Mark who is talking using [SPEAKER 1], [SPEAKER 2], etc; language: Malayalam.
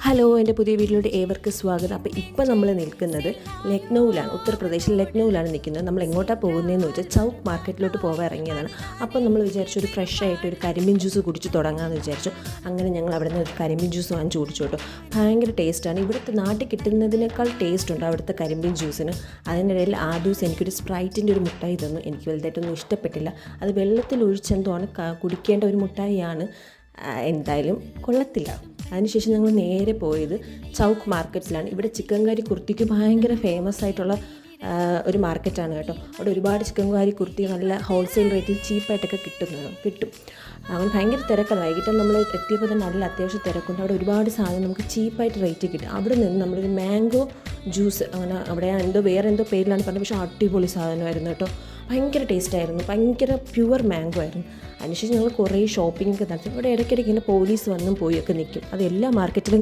[SPEAKER 1] ഹലോ, എൻ്റെ പുതിയ വീട്ടിലോട്ട് ഏവർക്ക് സ്വാഗതം. അപ്പോൾ ഇപ്പോൾ നമ്മൾ നിൽക്കുന്നത് ലക്നൗവിലാണ്, ഉത്തർപ്രദേശിൽ ലക്നൗവിലാണ് നിൽക്കുന്നത്. നമ്മൾ എങ്ങോട്ടാണ് പോകുന്നതെന്ന് വെച്ചാൽ ചൗക്ക് മാർക്കറ്റിലോട്ട് പോകാൻ ഇറങ്ങിയതാണ്. അപ്പോൾ നമ്മൾ വിചാരിച്ചു ഒരു ഫ്രഷ് ആയിട്ട് ഒരു കരിമീൻ ജ്യൂസ് കുടിച്ച് തുടങ്ങാമെന്ന് വിചാരിച്ചു. അങ്ങനെ ഞങ്ങൾ അവിടെ നിന്ന് ഒരു കരിമീൻ ജ്യൂസ് വാങ്ങിച്ച് കുടിച്ചു കേട്ടോ. ഭയങ്കര ടേസ്റ്റാണ്. ഇവിടുത്തെ നാട്ടിൽ കിട്ടുന്നതിനേക്കാൾ ടേസ്റ്റ് ഉണ്ട് അവിടുത്തെ കരിമീൻ ജ്യൂസിന്. അതിനിടയിൽ ആ ദിവസം എനിക്കൊരു സ്പ്രൈറ്റിൻ്റെ ഒരു മുട്ടായി തന്നു. എനിക്ക് വലുതായിട്ടൊന്നും ഇഷ്ടപ്പെട്ടില്ല. അത് വെള്ളത്തിൽ ഒഴിച്ചെന്തോണ് കുടിക്കേണ്ട ഒരു മുട്ടായിയാണ്. എന്തായാലും കൊള്ളത്തില്ല. അതിനുശേഷം ഞങ്ങൾ നേരെ പോയത് ചൗക്ക് മാർക്കറ്റിലാണ്. ഇവിടെ ചിക്കൻ കറി കുർത്തിക്ക് ഭയങ്കര ഫേമസ് ആയിട്ടുള്ള ഒരു മാർക്കറ്റാണ് കേട്ടോ. അവിടെ ഒരുപാട് ചിക്കൻ കറി കുർത്തി നല്ല ഹോൾസെയിൽ റേറ്റിൽ ചീപ്പായിട്ടൊക്കെ കിട്ടും. അങ്ങനെ ഭയങ്കര തിരക്കാണ്. വൈകിട്ട് നമ്മൾ എത്തിയപ്പോൾ തന്നെ നല്ല അത്യാവശ്യം തിരക്കുണ്ട്. അവിടെ ഒരുപാട് സാധനം നമുക്ക് ചീപ്പായിട്ട് റേറ്റ് കിട്ടും. അവിടെ നിന്ന് നമ്മളൊരു മാംഗോ ജ്യൂസ്, അങ്ങനെ അവിടെ വേറെ എന്തോ പേരിലാണ് പറഞ്ഞത്, പക്ഷേ അടിപൊളി സാധനമായിരുന്നു കേട്ടോ. ഭയങ്കര ടേസ്റ്റായിരുന്നു. ഭയങ്കര പ്യുവർ മാംഗോ ആയിരുന്നു. അതിനുശേഷം ഞങ്ങൾ കുറേ ഷോപ്പിംഗ് ഒക്കെ നടത്തി. ഇവിടെ ഇടയ്ക്കിടയ്ക്ക് ഇങ്ങനെ പോലീസ് വന്നും പോയൊക്കെ നിൽക്കും. അത് എല്ലാ മാർക്കറ്റിലും